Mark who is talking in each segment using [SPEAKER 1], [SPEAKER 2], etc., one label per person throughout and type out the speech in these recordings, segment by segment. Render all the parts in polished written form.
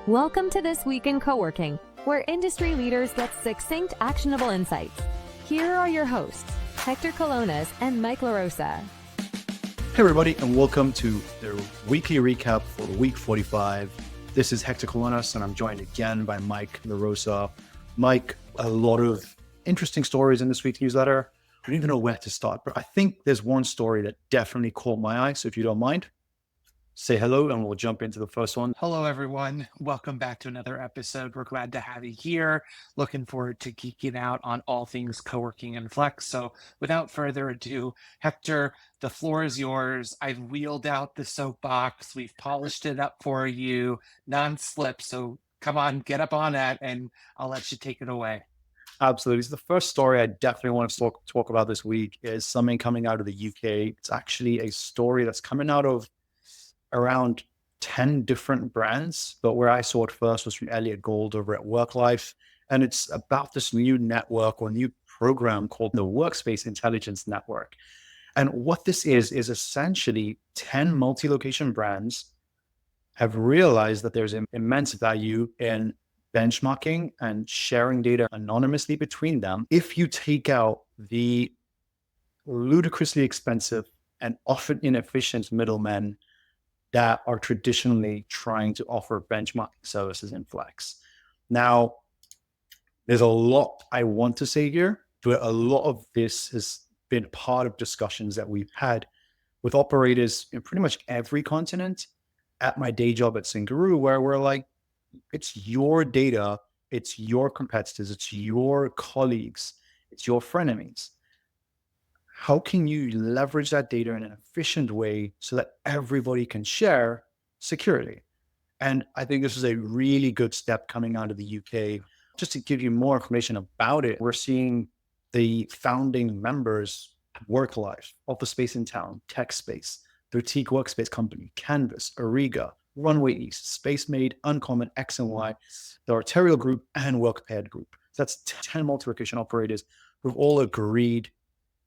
[SPEAKER 1] Welcome to This Week in Coworking, where industry leaders get succinct, actionable insights. Here are your hosts, Hector Kolonas and Mike LaRosa.
[SPEAKER 2] Hey everybody, and welcome to the weekly recap for week 45. This is Hector Kolonas, and I'm joined again by Mike LaRosa. Mike, a lot of interesting stories in this week's newsletter. I don't even know where to start, but I think there's one story that definitely caught my eye. So if you don't mind, say hello and we'll jump into the first one.
[SPEAKER 3] Hello, everyone. Welcome back to another episode. We're glad to have you here. Looking forward to geeking out on all things co-working and flex. So without further ado, Hector, the floor is yours. I've wheeled out the soapbox. We've polished it up for you, non-slip. So come on, get up on that and I'll let you take it away.
[SPEAKER 2] Absolutely. So the first story I definitely want to talk about this week is something coming out of the UK. It's actually a story that's coming out of around 10 different brands, but where I saw it first was from Elliot Gold over at WorkLife. And it's about this new network or new program called the Workspace Intelligence Network. And what this is essentially 10 multi-location brands have realized that there's immense value in benchmarking and sharing data anonymously between them if you take out the ludicrously expensive and often inefficient middlemen that are traditionally trying to offer benchmarking services in Flex. Now, there's a lot I want to say here, but a lot of this has been part of discussions that we've had with operators in pretty much every continent at my day job at CBRE, where we're like, it's your data, it's your competitors, it's your colleagues, it's your frenemies. How can you leverage that data in an efficient way so that everybody can share securely? And I think this is a really good step coming out of the UK. Just to give you more information about it, we're seeing the founding members at WorkLife, Office Space in Town, TechSpace, Boutique Workspace Company, Canvas, Ariga, Runway East, Space Made, Uncommon, X and Y, the Arterial Group, and WorkPaired Group. So that's 10 multi-location operators who've all agreed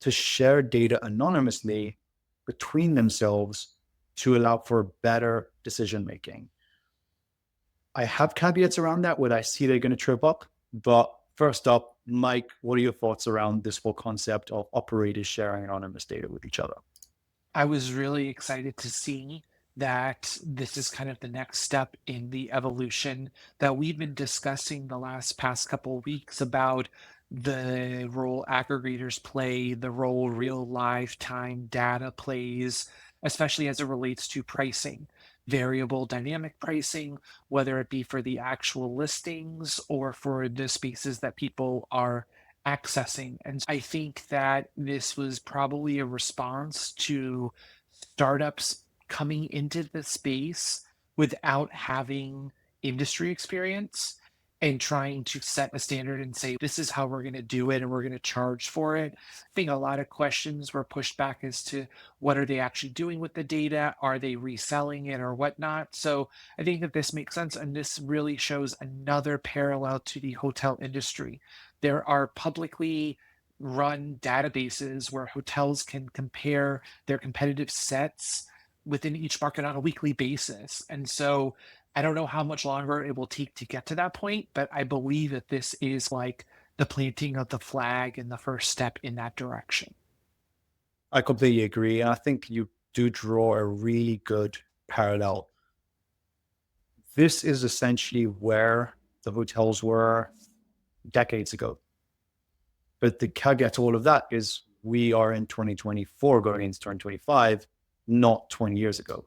[SPEAKER 2] to share data anonymously between themselves to allow for better decision-making. I have caveats around that where I see they're going to trip up, but first up, Mike, what are your thoughts around this whole concept of operators sharing anonymous data with each other?
[SPEAKER 3] I was really excited to see that this is kind of the next step in the evolution that we've been discussing the past couple of weeks about the role aggregators play, the role real life time data plays, especially as it relates to pricing, variable dynamic pricing, whether it be for the actual listings or for the spaces that people are accessing. And I think that this was probably a response to startups coming into the space without having industry experience and trying to set a standard and say, this is how we're going to do it and we're going to charge for it. I think a lot of questions were pushed back as to what are they actually doing with the data? Are they reselling it or whatnot? So I think that this makes sense. And this really shows another parallel to the hotel industry. There are publicly run databases where hotels can compare their competitive sets within each market on a weekly basis. And so I don't know how much longer it will take to get to that point, but I believe that this is like the planting of the flag and the first step in that direction.
[SPEAKER 2] I completely agree. And I think you do draw a really good parallel. This is essentially where the hotels were decades ago. But the caveat to all of that is we are in 2024 going into 2025, not 20 years ago.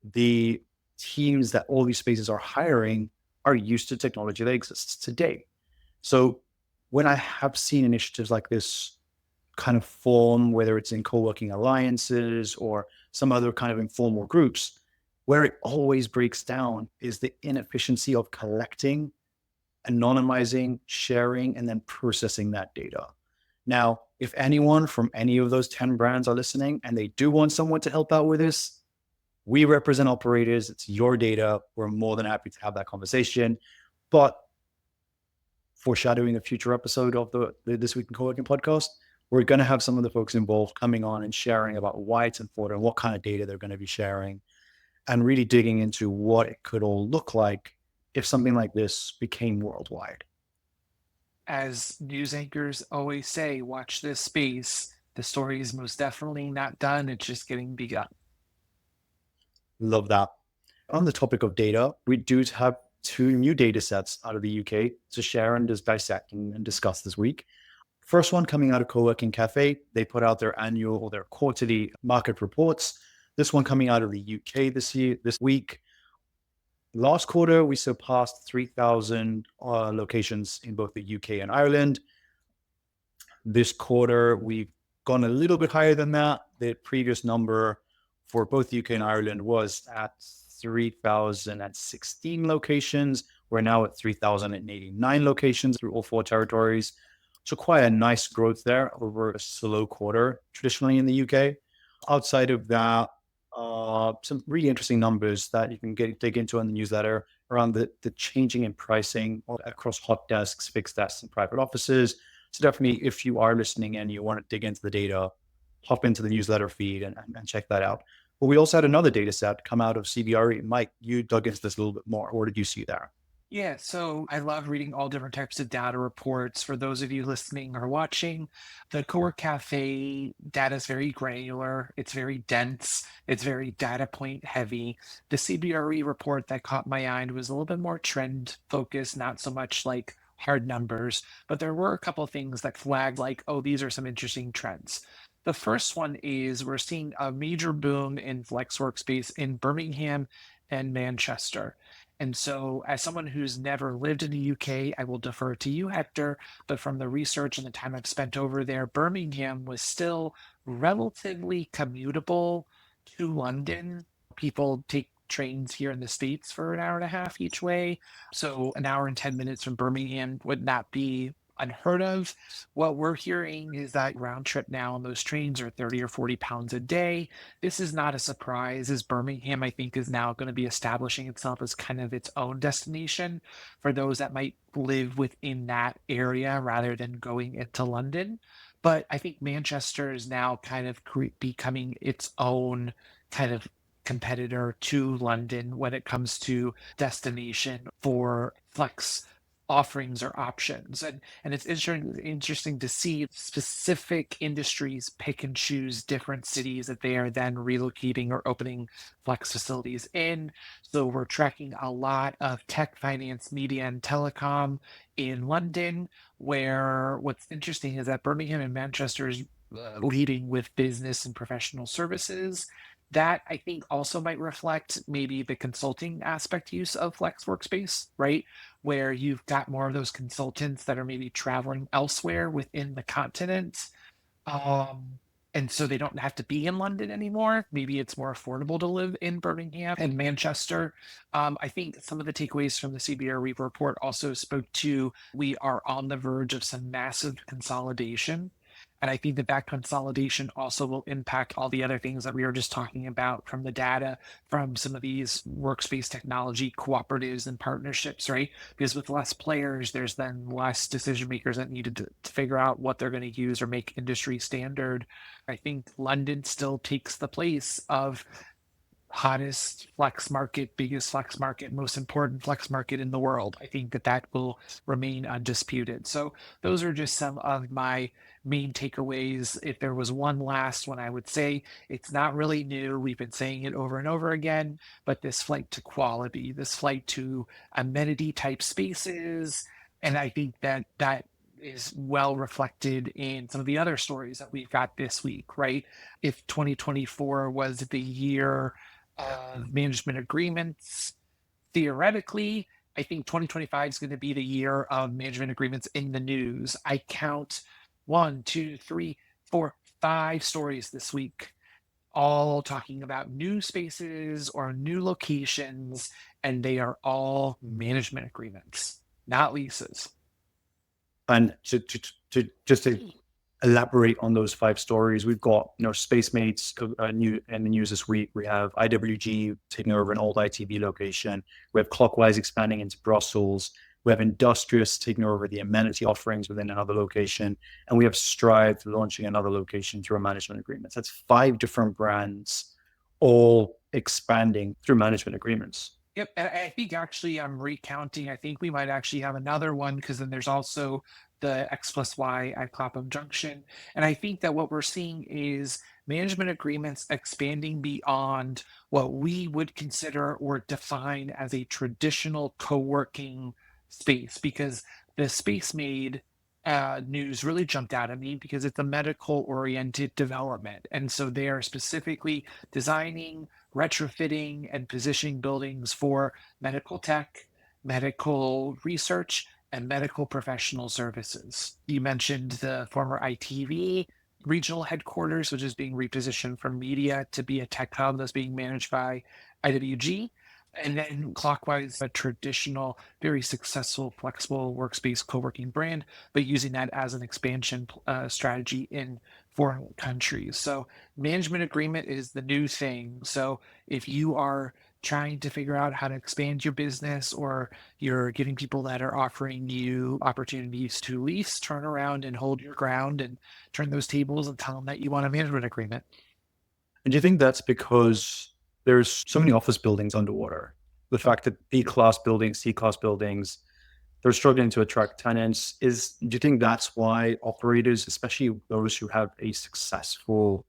[SPEAKER 2] The teams that all these spaces are hiring are used to technology that exists today. So when I have seen initiatives like this kind of form, whether it's in co-working alliances or some other kind of informal groups, where it always breaks down is the inefficiency of collecting, anonymizing, sharing, and then processing that data. Now, if anyone from any of those 10 brands are listening and they do want someone to help out with this, we represent operators. It's your data. We're more than happy to have that conversation. But foreshadowing a future episode of the This Week in Co-working podcast, we're going to have some of the folks involved coming on and sharing about why it's important, what kind of data they're going to be sharing, and really digging into what it could all look like if something like this became worldwide?
[SPEAKER 3] As news anchors always say, watch this space. The story is most definitely not done. It's just getting begun.
[SPEAKER 2] Love that. On the topic of data, we do have two new data sets out of the UK to share and just dissect and discuss this week. First one coming out of Coworking Cafe, they put out their annual or their quarterly market reports. This one coming out of the UK this week. Last quarter, we surpassed 3,000 locations in both the UK and Ireland. This quarter, we've gone a little bit higher than that. The previous number for both UK and Ireland was at 3,016 locations. We're now at 3,089 locations through all four territories. So quite a nice growth there over a slow quarter traditionally in the UK. Outside of that, some really interesting numbers that you can dig into in the newsletter around the changing in pricing across hot desks, fixed desks, and private offices. So definitely, if you are listening and you want to dig into the data, hop into the newsletter feed and check that out. But we also had another data set come out of CBRE. Mike, you dug into this a little bit more. What did you see there?
[SPEAKER 3] Yeah, so I love reading all different types of data reports. For those of you listening or watching, the Core Cafe data is very granular, it's very dense, it's very data point heavy. The CBRE report that caught my eye was a little bit more trend focused, not so much like hard numbers, but there were a couple of things that flagged like, oh, these are some interesting trends. The first one is we're seeing a major boom in flex workspace in Birmingham and Manchester. And so, as someone who's never lived in the UK, I will defer to you, Hector. But from the research and the time I've spent over there, Birmingham was still relatively commutable to London. People take trains here in the States for an hour and a half each way. So, an hour and 10 minutes from Birmingham would not be unheard of. What we're hearing is that round trip now on those trains are 30 or 40 pounds a day. This is not a surprise, as Birmingham, I think, is now going to be establishing itself as kind of its own destination for those that might live within that area rather than going into London. But I think Manchester is now kind of becoming its own kind of competitor to London when it comes to destination for flex offerings or options. And it's interesting to see specific industries pick and choose different cities that they are then relocating or opening flex facilities in. So we're tracking a lot of tech, finance, media, and telecom in London, where what's interesting is that Birmingham and Manchester is leading with business and professional services. That I think also might reflect maybe the consulting aspect use of Flex Workspace, right? Where you've got more of those consultants that are maybe traveling elsewhere within the continent. Um, and so they don't have to be in London anymore. Maybe it's more affordable to live in Birmingham and Manchester. I think some of the takeaways from the CBRE report also spoke to we are on the verge of some massive consolidation. And I think that that consolidation also will impact all the other things that we were just talking about from the data from some of these workspace technology cooperatives and partnerships, right? Because with less players, there's then less decision makers that needed to figure out what they're going to use or make industry standard. I think London still takes the place of hottest flex market, biggest flex market, most important flex market in the world. I think that that will remain undisputed. So those are just some of my main takeaways. If there was one last one, I would say it's not really new. We've been saying it over and over again, but this flight to quality, this flight to amenity type spaces. And I think that that is well reflected in some of the other stories that we've got this week, right? If 2024 was the year management agreements. Theoretically, I think 2025 is going to be the year of management agreements in the news. I count 5 stories this week, all talking about new spaces or new locations, and they are all management agreements, not leases.
[SPEAKER 2] And to just to elaborate on those 5 stories, we've got Spacemates new in the news this week. We have IWG taking over an old ITV location. We have Clockwise expanding into Brussels. We have Industrious taking over the amenity offerings within another location, and we have Strive launching another location through a management agreement. That's 5 different brands all expanding through management agreements.
[SPEAKER 3] Yep, and I think actually I'm recounting. I think we might actually have another one because then there's also the X plus Y at Clapham Junction. And I think that what we're seeing is management agreements expanding beyond what we would consider or define as a traditional co-working space because the Space Made news really jumped out at me because it's a medical oriented development. And so they are specifically designing retrofitting and positioning buildings for medical tech, medical research, and medical professional services. You mentioned the former ITV regional headquarters, which is being repositioned from media to be a tech hub that's being managed by IWG. And then clockwise, a traditional, very successful, flexible workspace co-working brand, but using that as an expansion strategy in foreign countries. So management agreement is the new thing. So if you are trying to figure out how to expand your business or you're getting people that are offering you opportunities to lease, turn around and hold your ground and turn those tables and tell them that you want a management agreement.
[SPEAKER 2] And do you think that's because there's so many office buildings underwater? The fact that B-class buildings, C-class buildings, they're struggling to attract tenants. Do you think that's why operators, especially those who have a successful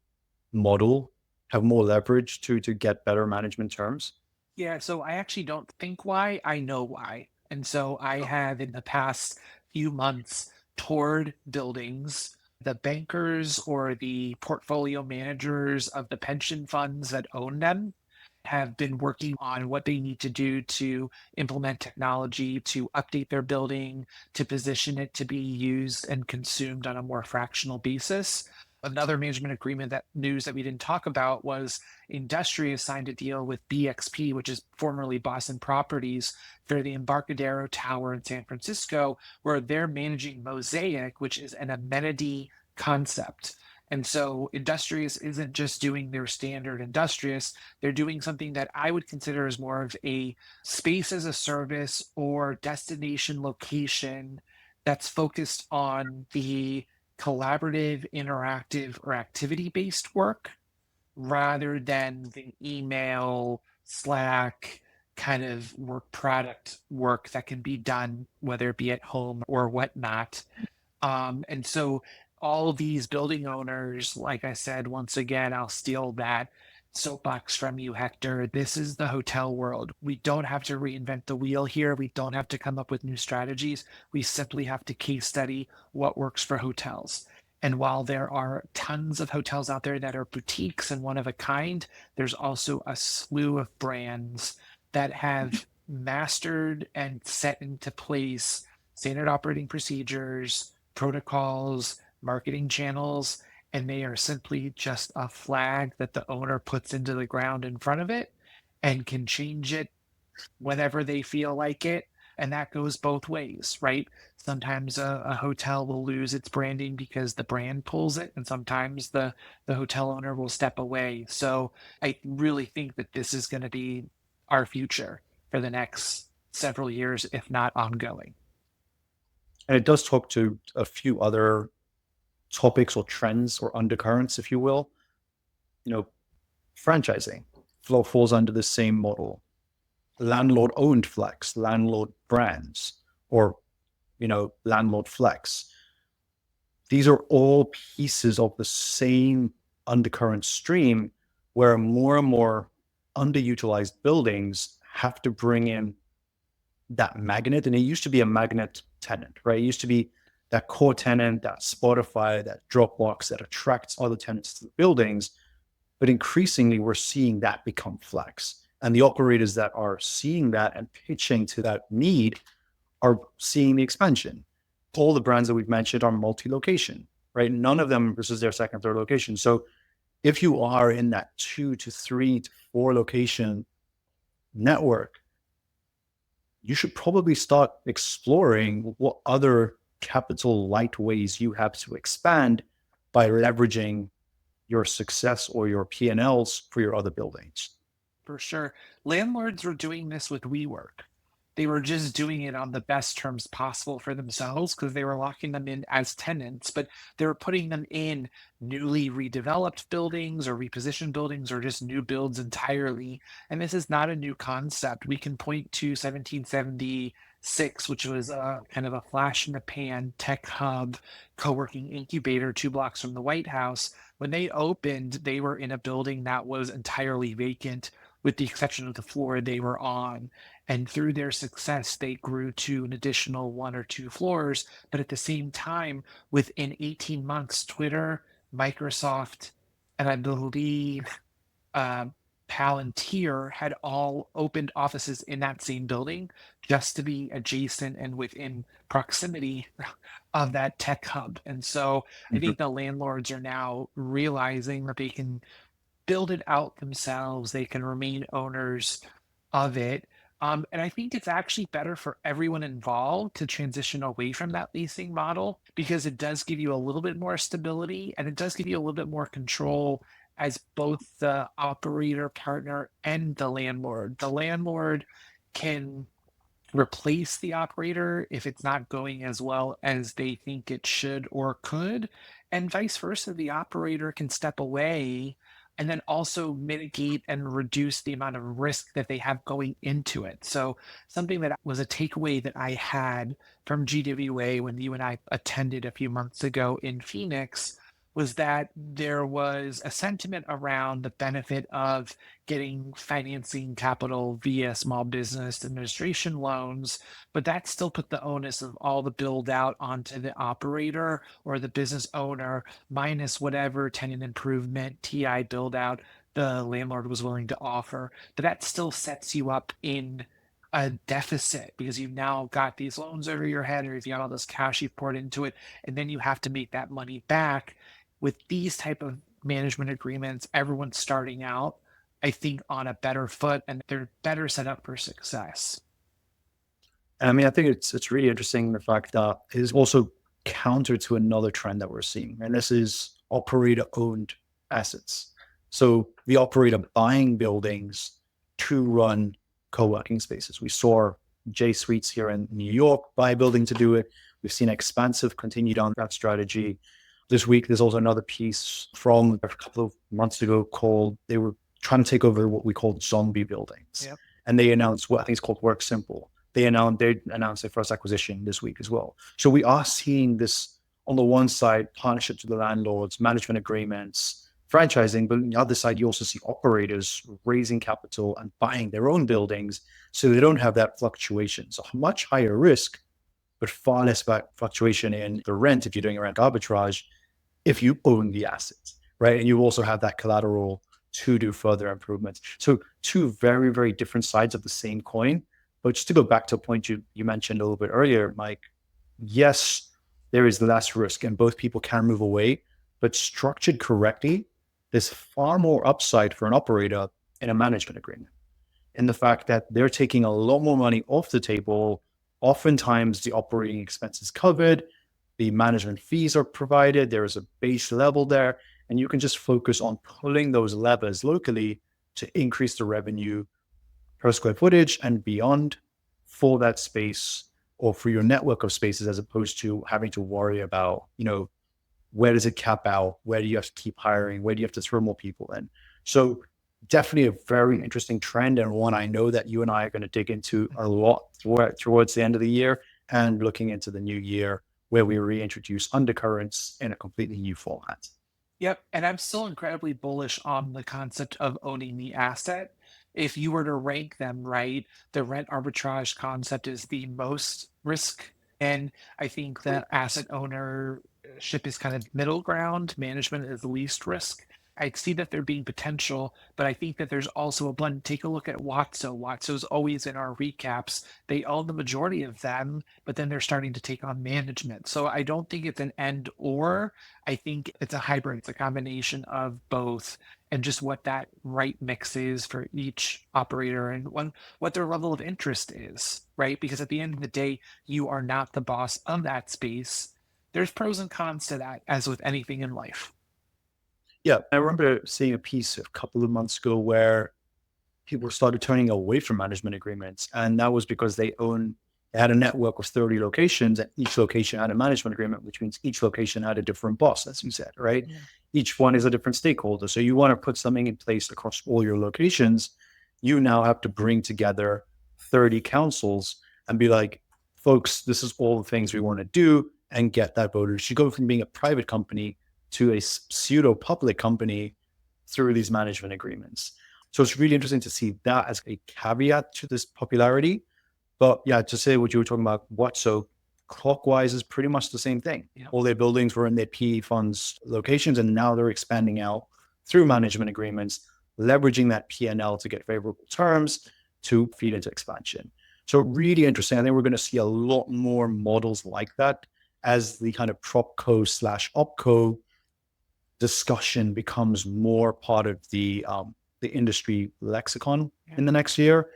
[SPEAKER 2] model, have more leverage to get better management terms?
[SPEAKER 3] Yeah, so I actually don't think why, I know why. And so I have in the past few months toured buildings. The bankers or the portfolio managers of the pension funds that own them have been working on what they need to do to implement technology, to update their building, to position it to be used and consumed on a more fractional basis. Another management agreement that news that we didn't talk about was Industrious signed a deal with BXP, which is formerly Boston Properties, for the Embarcadero Tower in San Francisco, where they're managing Mosaic, which is an amenity concept. And so Industrious isn't just doing their standard Industrious, they're doing something that I would consider as more of a space as a service or destination location that's focused on the collaborative, interactive, or activity based work rather than the email, Slack kind of work product work that can be done, whether it be at home or whatnot. And so all of these building owners, like I said, once again, I'll steal that soapbox from you, Hector. This is the hotel world. We don't have to reinvent the wheel here. We don't have to come up with new strategies. We simply have to case study what works for hotels. And while there are tons of hotels out there that are boutiques and one of a kind, there's also a slew of brands that have mastered and set into place standard operating procedures, protocols, marketing channels, and they are simply just a flag that the owner puts into the ground in front of it and can change it whenever they feel like it. And that goes both ways, right? Sometimes a hotel will lose its branding because the brand pulls it, and sometimes the hotel owner will step away. So I really think that this is going to be our future for the next several years, if not ongoing.
[SPEAKER 2] And it does talk to a few other topics or trends or undercurrents, if you will. Franchising falls under the same model. Landlord owned flex, landlord brands, or landlord flex. These are all pieces of the same undercurrent stream where more and more underutilized buildings have to bring in that magnet. And it used to be a magnet tenant, right? It used to be that core tenant, that Spotify, that Dropbox that attracts other tenants to the buildings. But increasingly, we're seeing that become flex. And the operators that are seeing that and pitching to that need are seeing the expansion. All the brands that we've mentioned are multi-location, right? None of them, this is their second, third location. So if you are in that 2 to 3 to 4 location network, you should probably start exploring what other capital light ways you have to expand by leveraging your success or your P&Ls for your other buildings.
[SPEAKER 3] For sure. Landlords were doing this with WeWork. They were just doing it on the best terms possible for themselves because they were locking them in as tenants, but they were putting them in newly redeveloped buildings or repositioned buildings or just new builds entirely. And this is not a new concept. We can point to 1776, which was a kind of a flash in the pan tech hub co-working incubator 2 blocks from the White House. When they opened, they were in a building that was entirely vacant, with the exception of the floor they were on. And through their success, they grew to an additional 1 or 2 floors. But at the same time, within 18 months, Twitter, Microsoft, and I believe uh, Palantir had all opened offices in that same building just to be adjacent and within proximity of that tech hub. And so I
[SPEAKER 2] Mhm.
[SPEAKER 3] think the landlords are now realizing that they can build it out themselves. They can remain owners of it. And I think it's actually better for everyone involved to transition away from that leasing model because it does give you a little bit more stability and it does give you a little bit more control as both the operator partner and the landlord. The landlord can replace the operator if it's not going as well as they think it should or could. And vice versa, the operator can step away and then also mitigate and reduce the amount of risk that they have going into it. So, something that was a takeaway that I had from GWA when you and I attended a few months ago in Phoenix was that there was a sentiment around the benefit of getting financing capital via small business administration loans, but that still put the onus of all the build out onto the operator or the business owner, minus whatever tenant improvement, TI build out the landlord was willing to offer. But that still sets you up in a deficit because you've now got these loans over your head or you've got all this cash you've poured into it, and then you have to make that money back. With these type of management agreements, everyone's starting out, I think, on a better foot and they're better set up for success.
[SPEAKER 2] And I mean, I think it's really interesting the fact that it is also counter to another trend that we're seeing, and this is operator owned assets. So the operator buying buildings to run co-working spaces. We saw J Suites here in New York buy a building to do it. We've seen Expansive continued on that strategy. This week, there's also another piece from a couple of months ago called they were trying to take over what we call zombie buildings.
[SPEAKER 3] Yep.
[SPEAKER 2] And they announced what I think is called Work Simple. They announced their first acquisition this week as well. So we are seeing this on the one side, partnerships with the landlords, management agreements, franchising, but on the other side, you also see operators raising capital and buying their own buildings so they don't have that fluctuation. So much higher risk, but far less fluctuation in the rent if you're doing a rent arbitrage if you own the assets, right? And you also have that collateral to do further improvements. So two very, very different sides of the same coin. But just to go back to a point you mentioned a little bit earlier, Mike, yes, there is less risk and both people can move away, but structured correctly, there's far more upside for an operator in a management agreement. In the fact that they're taking a lot more money off the table. Oftentimes the operating expenses covered, the management fees are provided, there is a base level there, and you can just focus on pulling those levers locally to increase the revenue per square footage and beyond for that space or for your network of spaces, as opposed to having to worry about, where does it cap out? Where do you have to keep hiring? Where do you have to throw more people in? So definitely a very interesting trend, and one I know that you and I are going to dig into a lot towards the end of the year and looking into the new year, where we reintroduce undercurrents in a completely new format.
[SPEAKER 3] Yep. And I'm still incredibly bullish on the concept of owning the asset. If you were to rank them, right, the rent arbitrage concept is the most risk. And I think that asset ownership is kind of middle ground. Management is the least risk. I see that there being potential, but I think that there's also a blend. Take a look at Watso. Watso's always in our recaps. They own the majority of them, but then they're starting to take on management. So I don't think it's an end or. I think it's a hybrid. It's a combination of both, and just what that right mix is for each operator and what their level of interest is, right? Because at the end of the day, you are not the boss of that space. There's pros and cons to that, as with anything in life.
[SPEAKER 2] Yeah, I remember seeing a piece a couple of months ago where people started turning away from management agreements. And that was because they had a network of 30 locations, and each location had a management agreement, which means each location had a different boss, as you said, right?
[SPEAKER 3] Yeah.
[SPEAKER 2] Each one is a different stakeholder. So you want to put something in place across all your locations. You now have to bring together 30 councils and be like, folks, this is all the things we want to do, and get that voted. You go from being a private company to a pseudo public company through these management agreements. So it's really interesting to see that as a caveat to this popularity. But yeah, to say what you were talking about, so Clockwise is pretty much the same thing.
[SPEAKER 3] Yeah.
[SPEAKER 2] All their buildings were in their PE funds locations, and now they're expanding out through management agreements, leveraging that P&L to get favorable terms to feed into expansion. So really interesting. I think we're going to see a lot more models like that as the kind of PropCo/OpCo discussion becomes more part of the industry lexicon in the next year,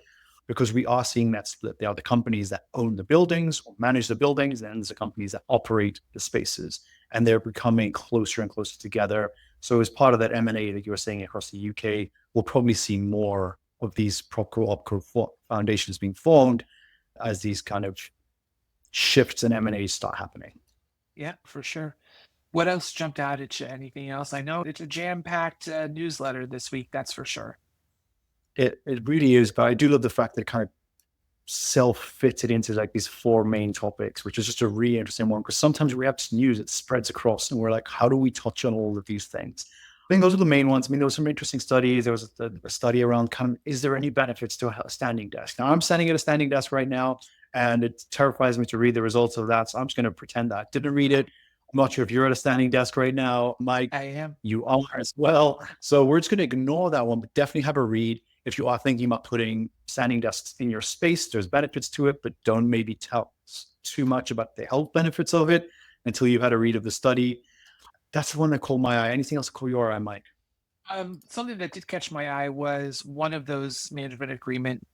[SPEAKER 2] because we are seeing that split. There are the companies that own the buildings or manage the buildings, and there's the companies that operate the spaces, and they're becoming closer and closer together. So as part of that M&A that you were saying across the UK, we'll probably see more of these PropCo/OpCo foundations being formed as these kind of shifts in M&As start happening.
[SPEAKER 3] Yeah, for sure. What else jumped out at you? Anything else? I know it's a jam-packed newsletter this week, that's for sure.
[SPEAKER 2] It really is, but I do love the fact that it kind of self-fitted into like these 4 main topics, which is just a really interesting one, because sometimes we have this news that spreads across and we're like, how do we touch on all of these things? I think those are the main ones. I mean, there was some interesting studies. There was a study around kind of, is there any benefits to a standing desk? Now, I'm standing at a standing desk right now, and it terrifies me to read the results of that. So I'm just going to pretend that I didn't read it. I'm not sure if you're at a standing desk right now, Mike.
[SPEAKER 3] I am.
[SPEAKER 2] You are as well. So we're just going to ignore that one, but definitely have a read. If you are thinking about putting standing desks in your space, there's benefits to it, but don't maybe tell too much about the health benefits of it until you've had a read of the study. That's the one that caught my eye. Anything else caught your eye, Mike?
[SPEAKER 3] Something that did catch my eye was one of those management agreement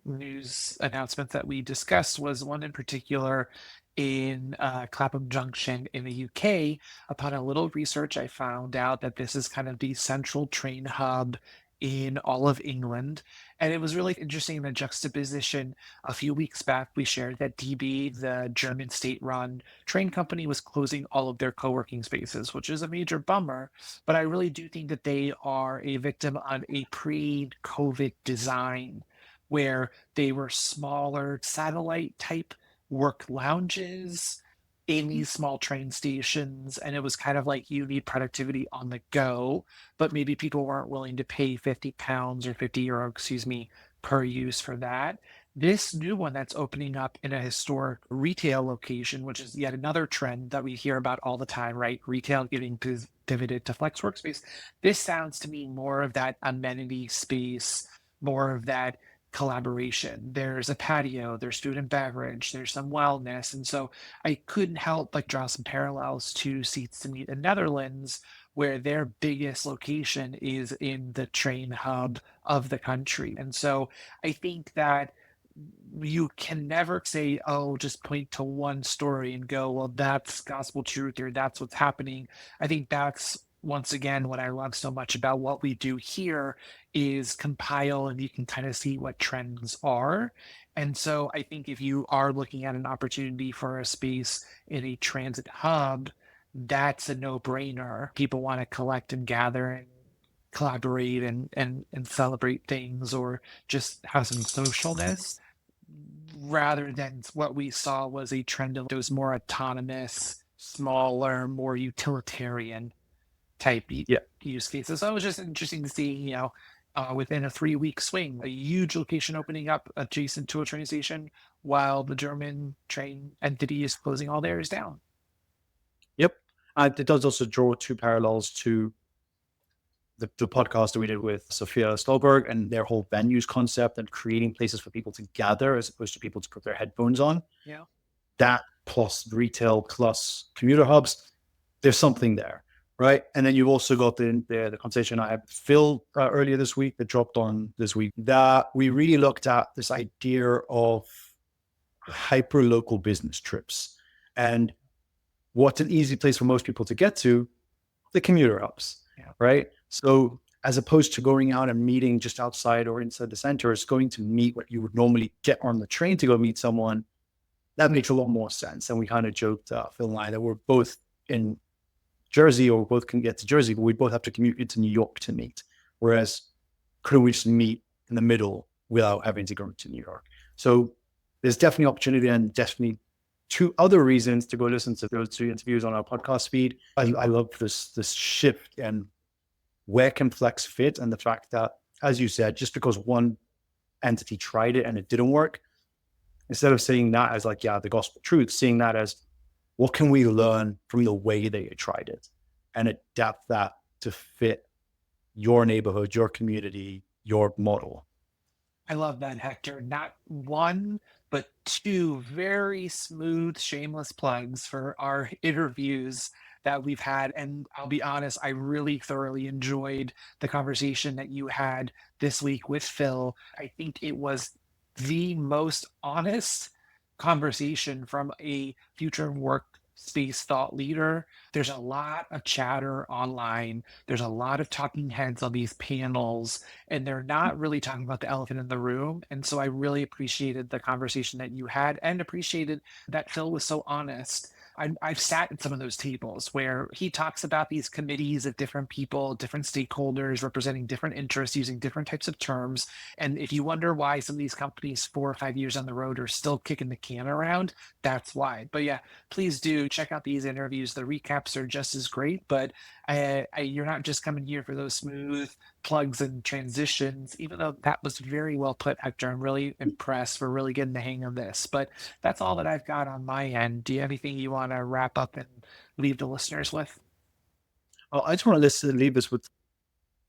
[SPEAKER 3] news announcements that we discussed, was one in particular in Clapham Junction in the UK. Upon a little research, I found out that this is kind of the central train hub in all of England. And it was really interesting, the juxtaposition. A few weeks back, we shared that DB, the German state-run train company, was closing all of their co-working spaces, which is a major bummer. But I really do think that they are a victim of a pre-COVID design, where they were smaller satellite type work lounges in these small train stations. And it was kind of like, you need productivity on the go, but maybe people weren't willing to pay £50 or €50, excuse me, per use for that. This new one that's opening up in a historic retail location, which is yet another trend that we hear about all the time, right? Retail getting pivoted to flex workspace. This sounds to me more of that amenity space, more of that collaboration. There's a patio, there's food and beverage, there's some wellness. And so I couldn't help but draw some parallels to Seats to Meet in Netherlands, where their biggest location is in the train hub of the country. And so I think that you can never say, oh, just point to one story and go, well, that's gospel truth, or that's what's happening. I think that's, once again, what I love so much about what we do here is compile, and you can kind of see what trends are. And so I think if you are looking at an opportunity for a space in a transit hub, that's a no-brainer. People want to collect and gather and collaborate and celebrate things, or just have some socialness, rather than what we saw was a trend of those more autonomous, smaller, more utilitarian type
[SPEAKER 2] Yeah.
[SPEAKER 3] use cases. So it was just interesting to see, within a 3-week swing, a huge location opening up adjacent to a train station, while the German train entity is closing all theirs down.
[SPEAKER 2] Yep. It does also draw 2 parallels to the podcast that we did with Sophia Stolberg and their whole venues concept and creating places for people to gather as opposed to people to put their headphones on.
[SPEAKER 3] Yeah.
[SPEAKER 2] That plus retail plus commuter hubs, there's something there, right? And then you've also got the conversation I had with Phil earlier this week that dropped on this week, that we really looked at this idea of hyper local business trips and what's an easy place for most people to get to, the commuter hubs, right? So as opposed to going out and meeting just outside or inside the center, is going to meet what you would normally get on the train to go meet someone. That makes a lot more sense. And we kind of joked, Phil and I, that we're both in Jersey, or we both can get to Jersey, but we both have to commute into New York to meet. Whereas couldn't we just meet in the middle without having to go to New York? So there's definitely opportunity, and definitely two other reasons to go listen to those two interviews on our podcast feed. I love this shift and where can Flex fit, and the fact that, as you said, just because one entity tried it and it didn't work, instead of seeing that as like, the gospel truth, seeing that as what can we learn from the way they tried it and adapt that to fit your neighborhood, your community, your model.
[SPEAKER 3] I love that, Hector. Not one, but two very smooth, shameless plugs for our interviews that we've had. And I'll be honest, I really thoroughly enjoyed the conversation that you had this week with Phil. I think it was the most honest conversation from a future workspace thought leader. There's a lot of chatter online. There's a lot of talking heads on these panels, and they're not really talking about the elephant in the room. And so I really appreciated the conversation that you had, and appreciated that Phil was so honest. I've sat at some of those tables where he talks about these committees of different people, different stakeholders representing different interests, using different types of terms. And if you wonder why some of these companies 4 or 5 years on the road are still kicking the can around, that's why. But yeah, please do check out these interviews. The recaps are just as great, but you're not just coming here for those smooth plugs and transitions, even though that was very well put, Hector. I'm really impressed. We're really getting the hang of this. But that's all that I've got on my end. Do you have anything you want to wrap up and leave the listeners with?
[SPEAKER 2] Well, I just want to leave this with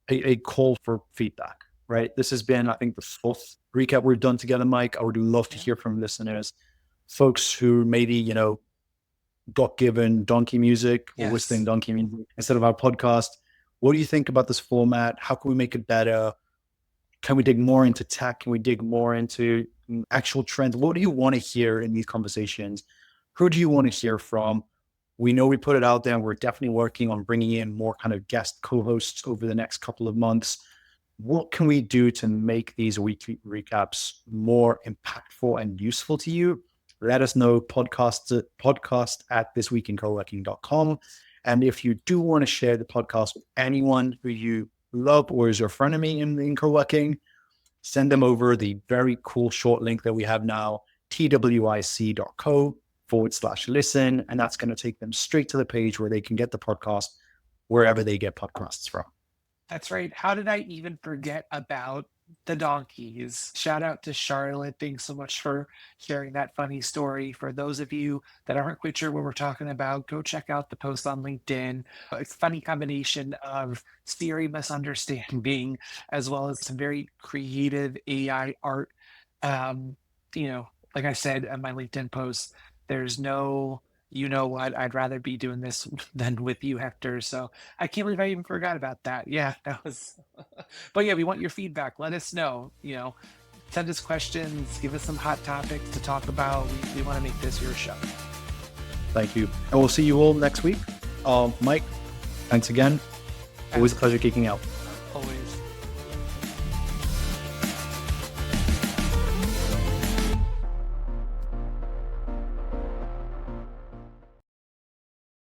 [SPEAKER 2] a call for feedback, right? This has been, I think, the 4th recap we've done together, Mike. I would love to hear from listeners, folks who maybe, got given donkey music or whistling donkey music instead of our podcast. What do you think about this format? How can we make it better? Can we dig more into tech? Can we dig more into actual trends? What do you want to hear in these conversations? Who do you want to hear from? We know we put it out there, and we're definitely working on bringing in more kind of guest co-hosts over the next couple of months. What can we do to make these weekly recaps more impactful and useful to you? Let us know, podcast at thisweekincoworking.com. And if you do want to share the podcast with anyone who you love or is your frenemy in co-working, send them over the very cool short link that we have now, twic.co/listen. And that's going to take them straight to the page where they can get the podcast wherever they get podcasts from.
[SPEAKER 3] That's right. How did I even forget about the donkeys? Shout out to Charlotte. Thanks so much for sharing that funny story. For those of you that aren't quite sure what we're talking about, go check out the post on LinkedIn. It's a funny combination of Siri misunderstanding as well as some very creative AI art. Like I said in my LinkedIn post, there's no, what, I'd rather be doing this than with you, Hector. So I can't believe I even forgot about that. Yeah, that was, but yeah, we want your feedback. Let us know, send us questions, give us some hot topics to talk about. We want to make this your show.
[SPEAKER 2] Thank you. And we'll see you all next week. Mike, thanks again. Always a pleasure geeking out.